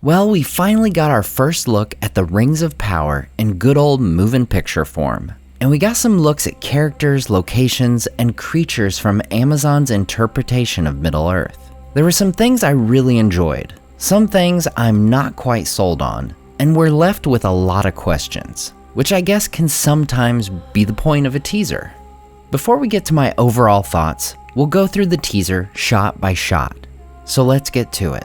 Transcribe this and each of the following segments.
Well, we finally got our first look at the Rings of Power in good old moving picture form. And we got some looks at characters, locations, and creatures from Amazon's interpretation of Middle-earth. There were some things I really enjoyed, some things I'm not quite sold on, and we're left with a lot of questions, which I guess can sometimes be the point of a teaser. Before we get to my overall thoughts, we'll go through the teaser shot by shot. So let's get to it.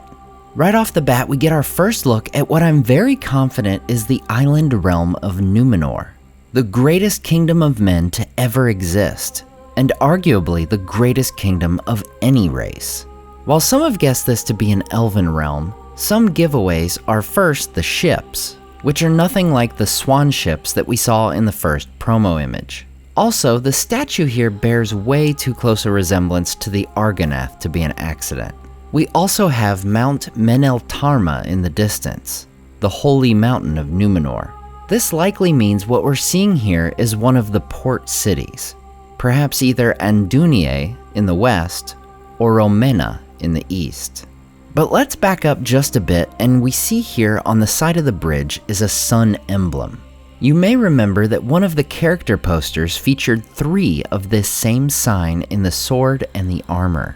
Right off the bat, we get our first look at what I'm very confident is the island realm of Numenor, the greatest kingdom of men to ever exist, and arguably the greatest kingdom of any race. While some have guessed this to be an elven realm, some giveaways are first the ships, which are nothing like the swan ships that we saw in the first promo image. Also, the statue here bears way too close a resemblance to the Argonath to be an accident. We also have Mount Meneltarma in the distance, the holy mountain of Numenor. This likely means what we're seeing here is one of the port cities, perhaps either Andunie in the west or Romena in the east. But let's back up just a bit, and we see here on the side of the bridge is a sun emblem. You may remember that one of the character posters featured 3 of this same sign in the sword and the armor.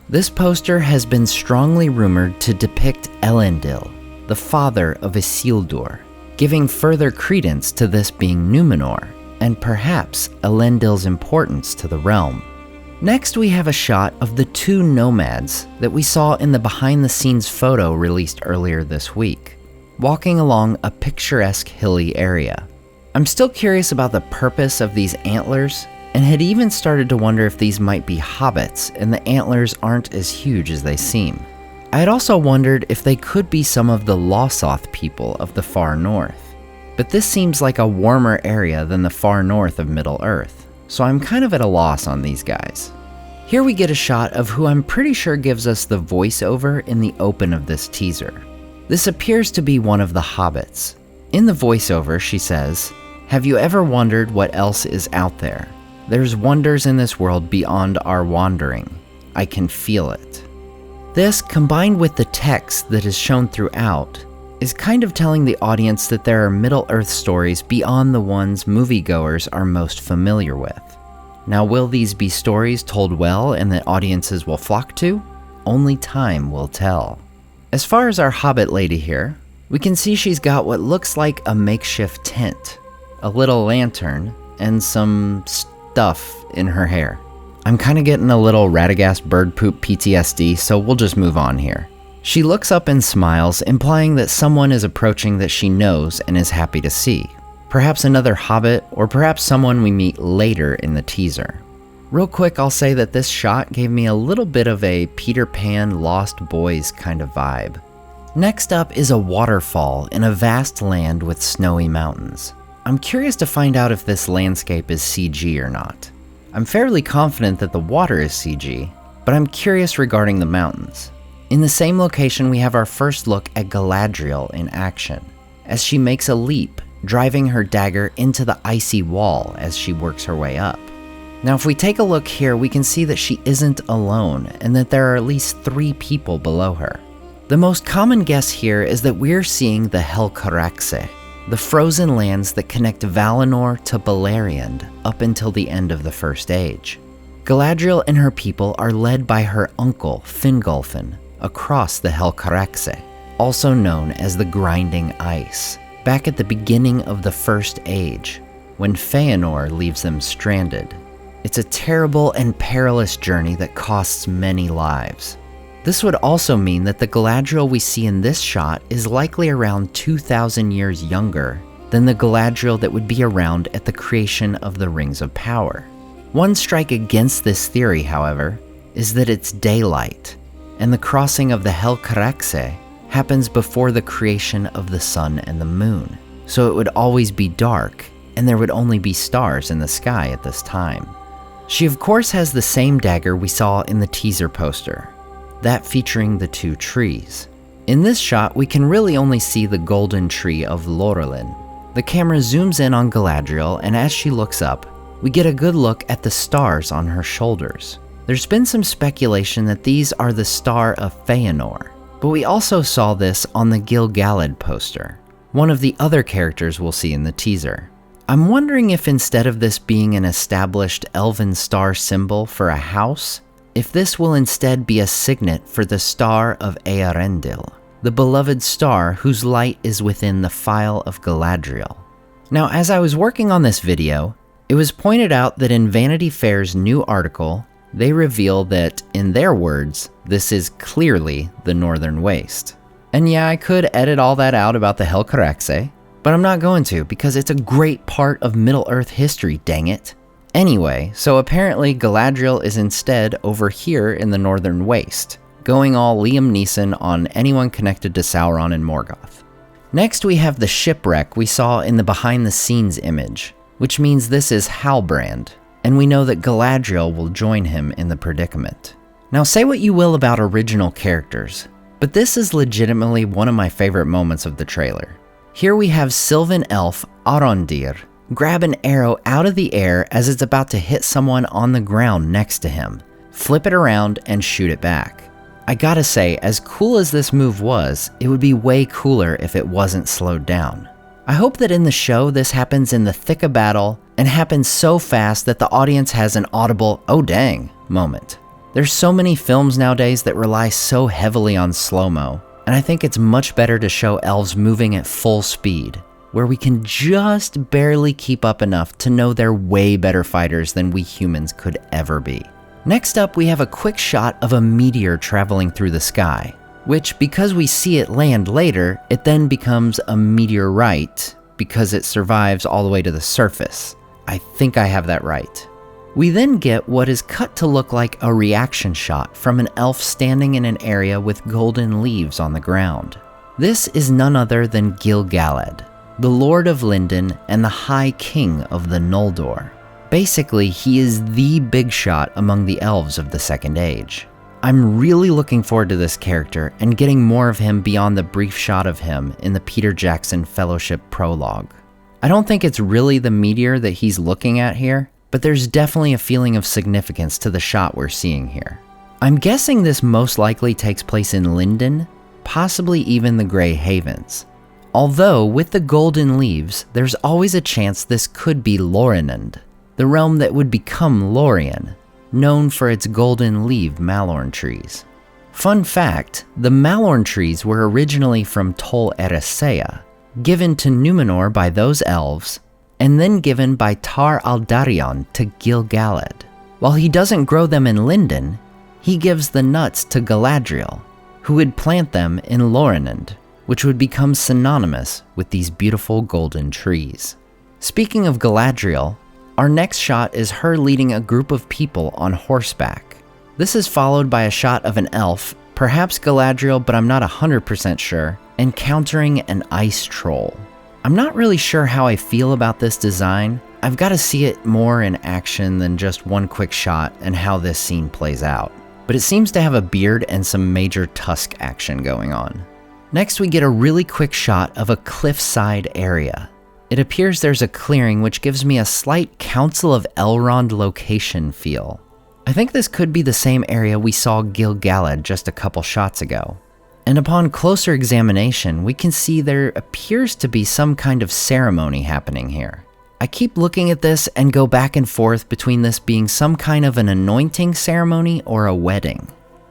This poster has been strongly rumored to depict Elendil, the father of Isildur, giving further credence to this being Numenor, and perhaps Elendil's importance to the realm. Next, we have a shot of the 2 nomads that we saw in the behind-the-scenes photo released earlier this week, walking along a picturesque hilly area. I'm still curious about the purpose of these antlers, and had even started to wonder if these might be hobbits and the antlers aren't as huge as they seem. I had also wondered if they could be some of the Losoth people of the far north, but this seems like a warmer area than the far north of Middle-earth, so I'm kind of at a loss on these guys. Here we get a shot of who I'm pretty sure gives us the voiceover in the open of this teaser. This appears to be one of the hobbits. In the voiceover, she says, "Have you ever wondered what else is out there? There's wonders in this world beyond our wandering. I can feel it." This, combined with the text that is shown throughout, is kind of telling the audience that there are Middle-earth stories beyond the ones moviegoers are most familiar with. Now, will these be stories told well and that audiences will flock to? Only time will tell. As far as our Hobbit lady here, we can see she's got what looks like a makeshift tent, a little lantern, and some stuff in her hair. I'm kind of getting a little Radagast bird poop PTSD, so we'll just move on here. She looks up and smiles, implying that someone is approaching that she knows and is happy to see. Perhaps another hobbit, or perhaps someone we meet later in the teaser. Real quick, I'll say that this shot gave me a little bit of a Peter Pan Lost Boys kind of vibe. Next up is a waterfall in a vast land with snowy mountains. I'm curious to find out if this landscape is CG or not. I'm fairly confident that the water is CG, but I'm curious regarding the mountains. In the same location, we have our first look at Galadriel in action, as she makes a leap, driving her dagger into the icy wall as she works her way up. Now, if we take a look here, we can see that she isn't alone, and that there are at least 3 people below her. The most common guess here is that we're seeing the Helcaraxe, the frozen lands that connect Valinor to Beleriand up until the end of the First Age. Galadriel and her people are led by her uncle, Fingolfin, across the Helcaraxe, also known as the Grinding Ice, back at the beginning of the First Age, when Feanor leaves them stranded. It's a terrible and perilous journey that costs many lives. This would also mean that the Galadriel we see in this shot is likely around 2,000 years younger than the Galadriel that would be around at the creation of the Rings of Power. One strike against this theory, however, is that it's daylight, and the crossing of the Helcaraxe happens before the creation of the sun and the moon, so it would always be dark, and there would only be stars in the sky at this time. She of course has the same dagger we saw in the teaser poster, that featuring the 2 trees. In this shot, we can really only see the golden tree of Lorien. The camera zooms in on Galadriel, and as she looks up, we get a good look at the stars on her shoulders. There's been some speculation that these are the Star of Feanor, But we also saw this on the Gil-galad poster, one of the other characters we'll see in the teaser. I'm wondering if instead of this being an established elven star symbol for a house, if this will instead be a signet for the Star of Earendil, the beloved star whose light is within the Phial of Galadriel. Now, as I was working on this video, it was pointed out that in Vanity Fair's new article, they reveal that, in their words, this is clearly the Northern Waste. And yeah, I could edit all that out about the Helcaraxe, but I'm not going to because it's a great part of Middle-earth history, dang it. Anyway, so apparently Galadriel is instead over here in the Northern Waste, going all Liam Neeson on anyone connected to Sauron and Morgoth. Next we have the shipwreck we saw in the behind-the-scenes image, which means this is Halbrand, and we know that Galadriel will join him in the predicament. Now say what you will about original characters, but this is legitimately one of my favorite moments of the trailer. Here we have Sylvan elf Arondir grab an arrow out of the air as it's about to hit someone on the ground next to him, flip it around and shoot it back. I gotta say, as cool as this move was, it would be way cooler if it wasn't slowed down. I hope that in the show this happens in the thick of battle and happens so fast that the audience has an audible, oh dang, moment. There's so many films nowadays that rely so heavily on slow-mo, and I think it's much better to show elves moving at full speed, where we can just barely keep up enough to know they're way better fighters than we humans could ever be. Next up, we have a quick shot of a meteor traveling through the sky, which, because we see it land later, it then becomes a meteorite because it survives all the way to the surface. I think I have that right. We then get what is cut to look like a reaction shot from an elf standing in an area with golden leaves on the ground. This is none other than Gil-galad, the Lord of Lindon and the High King of the Noldor. Basically, he is the big shot among the elves of the Second Age. I'm really looking forward to this character and getting more of him beyond the brief shot of him in the Peter Jackson Fellowship prologue. I don't think it's really the meteor that he's looking at here, but there's definitely a feeling of significance to the shot we're seeing here. I'm guessing this most likely takes place in Lindon, possibly even the Grey Havens. Although, with the golden leaves, there's always a chance this could be Lorien, the realm that would become Lorien, known for its golden leaf malorn trees. Fun fact, the malorn trees were originally from Tol Eressëa, given to Numenor by those elves, and then given by Tar Aldarion to Gil-galad. While he doesn't grow them in Lindon, he gives the nuts to Galadriel, who would plant them in Lorien, which would become synonymous with these beautiful golden trees. Speaking of Galadriel, our next shot is her leading a group of people on horseback. This is followed by a shot of an elf, perhaps Galadriel, but I'm not 100% sure, encountering an ice troll. I'm not really sure how I feel about this design. I've got to see it more in action than just one quick shot and how this scene plays out. But it seems to have a beard and some major tusk action going on. Next, we get a really quick shot of a cliffside area. It appears there's a clearing, which gives me a slight Council of Elrond location feel. I think this could be the same area we saw Gil-galad just a couple shots ago. And upon closer examination, we can see there appears to be some kind of ceremony happening here. I keep looking at this and go back and forth between this being some kind of an anointing ceremony or a wedding.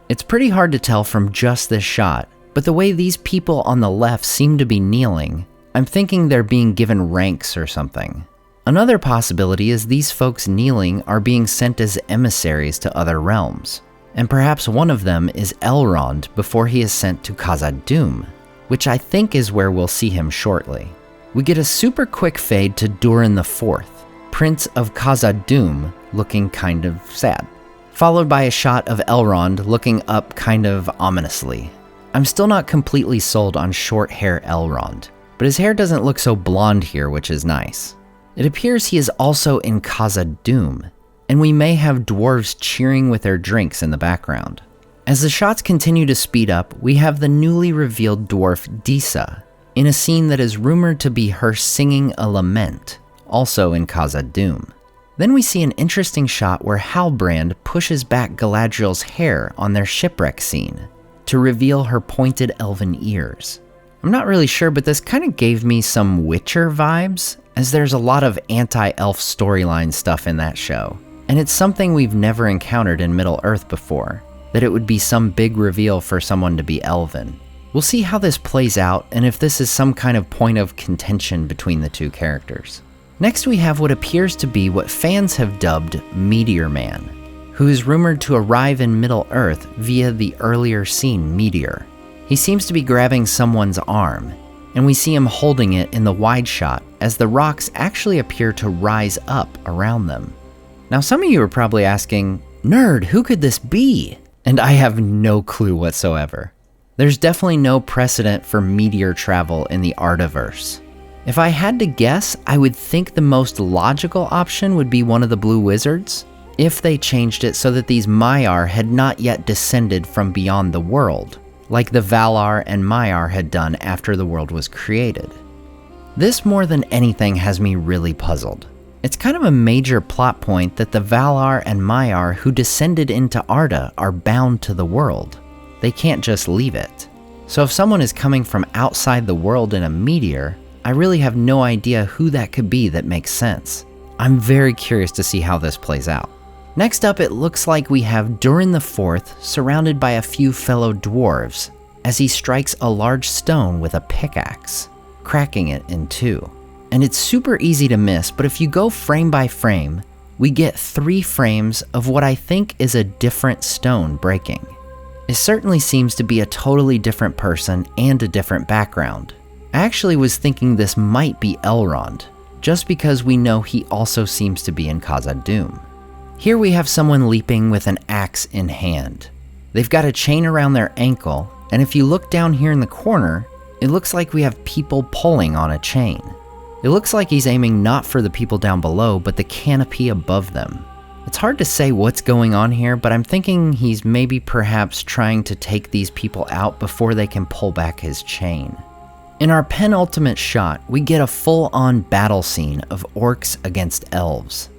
It's pretty hard to tell from just this shot, but the way these people on the left seem to be kneeling, I'm thinking they're being given ranks or something. Another possibility is these folks kneeling are being sent as emissaries to other realms, and perhaps one of them is Elrond before he is sent to Khazad-dum, which I think is where we'll see him shortly. We get a super quick fade to Durin IV, Prince of Khazad-dum, looking kind of sad, followed by a shot of Elrond looking up kind of ominously. I'm still not completely sold on short hair Elrond, but his hair doesn't look so blonde here, which is nice. It appears he is also in Khazad-dum, and we may have dwarves cheering with their drinks in the background. As the shots continue to speed up, we have the newly revealed dwarf Disa, in a scene that is rumored to be her singing a lament, also in Khazad-dum. Then we see an interesting shot where Halbrand pushes back Galadriel's hair on their shipwreck scene. to reveal her pointed elven ears. I'm not really sure, but this kind of gave me some Witcher vibes, as there's a lot of anti-elf storyline stuff in that show. And it's something we've never encountered in Middle-earth before, that it would be some big reveal for someone to be elven. We'll see how this plays out and if this is some kind of point of contention between the two characters. Next we have what appears to be what fans have dubbed Meteor Man, who is rumored to arrive in Middle-earth via the earlier seen Meteor. He seems to be grabbing someone's arm, and we see him holding it in the wide shot as the rocks actually appear to rise up around them. Now some of you are probably asking, "Nerd, who could this be?" And I have no clue whatsoever. There's definitely no precedent for meteor travel in the Artiverse. If I had to guess, I would think the most logical option would be one of the Blue Wizards, if they changed it so that these Maiar had not yet descended from beyond the world, like the Valar and Maiar had done after the world was created. This more than anything has me really puzzled. It's kind of a major plot point that the Valar and Maiar who descended into Arda are bound to the world. They can't just leave it. So if someone is coming from outside the world in a meteor, I really have no idea who that could be that makes sense. I'm very curious to see how this plays out. Next up, it looks like we have Durin IV surrounded by a few fellow dwarves as he strikes a large stone with a pickaxe, cracking it in two. And it's super easy to miss, but if you go frame by frame, we get 3 frames of what I think is a different stone breaking. It certainly seems to be a totally different person and a different background. I actually was thinking this might be Elrond, just because we know he also seems to be in Khazad-dum. Here we have someone leaping with an axe in hand. They've got a chain around their ankle, and if you look down here in the corner, it looks like we have people pulling on a chain. It looks like he's aiming not for the people down below, but the canopy above them. It's hard to say what's going on here, but I'm thinking he's maybe perhaps trying to take these people out before they can pull back his chain. In our penultimate shot, we get a full-on battle scene of orcs against elves.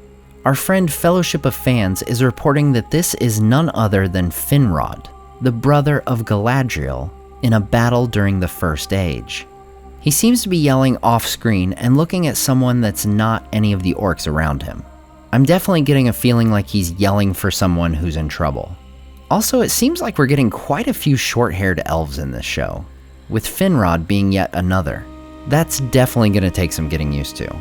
Our friend Fellowship of Fans is reporting that this is none other than Finrod, the brother of Galadriel, in a battle during the First Age. He seems to be yelling off-screen and looking at someone that's not any of the orcs around him. I'm definitely getting a feeling like he's yelling for someone who's in trouble. Also, it seems like we're getting quite a few short-haired elves in this show, with Finrod being yet another. That's definitely going to take some getting used to.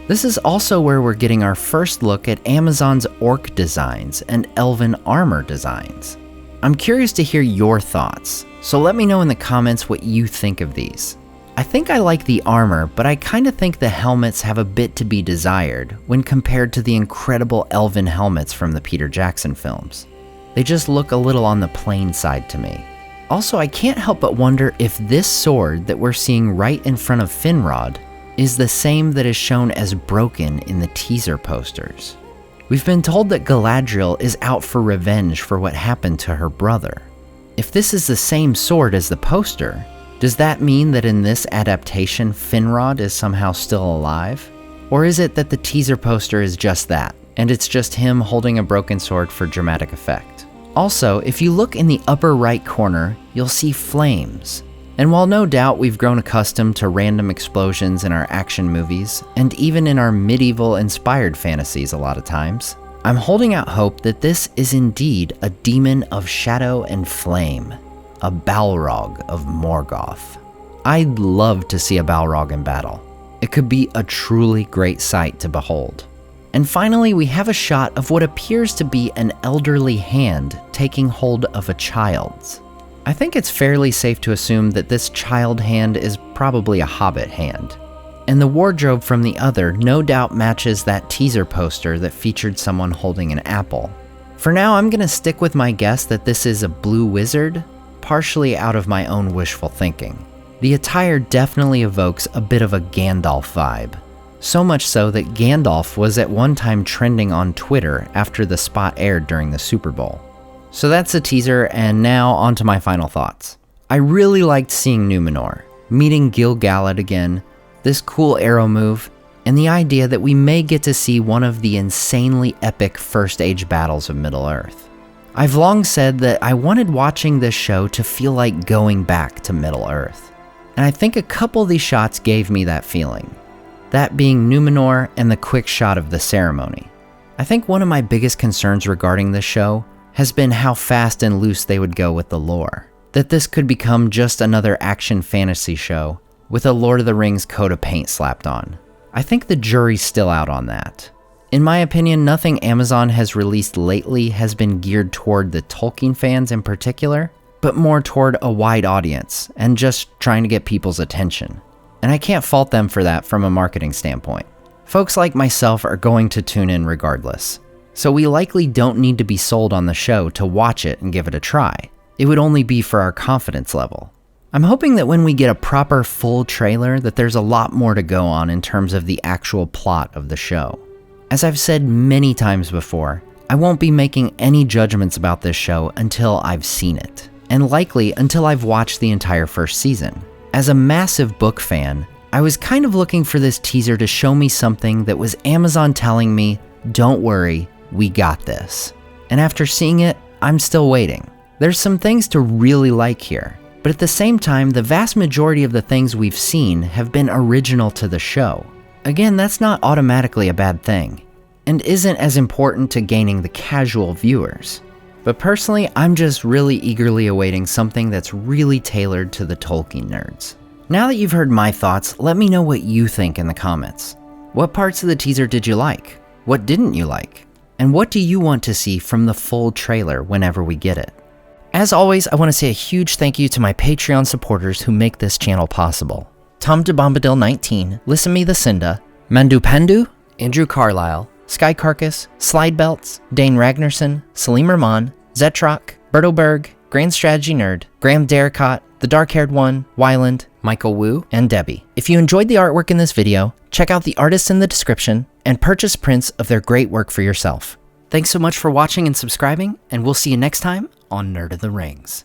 This is also where we're getting our first look at Amazon's orc designs and elven armor designs. I'm curious to hear your thoughts, so let me know in the comments what you think of these. I think I like the armor, but I kinda think the helmets have a bit to be desired when compared to the incredible elven helmets from the Peter Jackson films. They just look a little on the plain side to me. Also, I can't help but wonder if this sword that we're seeing right in front of Finrod is the same that is shown as broken in the teaser posters. We've been told that Galadriel is out for revenge for what happened to her brother. If this is the same sword as the poster, does that mean that in this adaptation, Finrod is somehow still alive? Or is it that the teaser poster is just that, and it's just him holding a broken sword for dramatic effect? Also, if you look in the upper right corner, you'll see flames. And while no doubt we've grown accustomed to random explosions in our action movies, and even in our medieval-inspired fantasies a lot of times, I'm holding out hope that this is indeed a demon of shadow and flame. A Balrog of Morgoth. I'd love to see a Balrog in battle. It could be a truly great sight to behold. And finally, we have a shot of what appears to be an elderly hand taking hold of a child's. I think it's fairly safe to assume that this child hand is probably a Hobbit hand. And the wardrobe from the other no doubt matches that teaser poster that featured someone holding an apple. For now, I'm gonna stick with my guess that this is a blue wizard, partially out of my own wishful thinking. The attire definitely evokes a bit of a Gandalf vibe. So much so that Gandalf was at one time trending on Twitter after the spot aired during the Super Bowl. So that's a teaser, and now on to my final thoughts. I really liked seeing Numenor, meeting Gil-galad again, this cool arrow move, and the idea that we may get to see one of the insanely epic First Age battles of Middle-earth. I've long said that I wanted watching this show to feel like going back to Middle-earth. And I think a couple of these shots gave me that feeling. That being Númenor and the quick shot of the ceremony. I think one of my biggest concerns regarding this show has been how fast and loose they would go with the lore. That this could become just another action fantasy show with a Lord of the Rings coat of paint slapped on. I think the jury's still out on that. In my opinion, nothing Amazon has released lately has been geared toward the Tolkien fans in particular, but more toward a wide audience and just trying to get people's attention. And I can't fault them for that from a marketing standpoint. Folks like myself are going to tune in regardless, so we likely don't need to be sold on the show to watch it and give it a try. It would only be for our confidence level. I'm hoping that when we get a proper full trailer that there's a lot more to go on in terms of the actual plot of the show. As I've said many times before, I won't be making any judgments about this show until I've seen it, and likely until I've watched the entire first season. As a massive book fan, I was kind of looking for this teaser to show me something that was Amazon telling me, don't worry, we got this. And after seeing it, I'm still waiting. There's some things to really like here, but at the same time, the vast majority of the things we've seen have been original to the show. Again, that's not automatically a bad thing, and isn't as important to gaining the casual viewers. But personally, I'm just really eagerly awaiting something that's really tailored to the Tolkien nerds. Now that you've heard my thoughts, let me know what you think in the comments. What parts of the teaser did you like? What didn't you like? And what do you want to see from the full trailer whenever we get it? As always, I want to say a huge thank you to my Patreon supporters who make this channel possible. Tom DeBombadil 19, Listen Me the Cinda, Mandu Pandu, Andrew Carlisle, Sky Carcass, Slide Belts, Dane Ragnarsson, Salim Rahman, Zetrock, Berto Berg, Grand Strategy Nerd, Graham Darricott, The Dark-Haired One, Wyland, Michael Wu, and Debbie. If you enjoyed the artwork in this video, check out the artists in the description and purchase prints of their great work for yourself. Thanks so much for watching and subscribing, and we'll see you next time on Nerd of the Rings.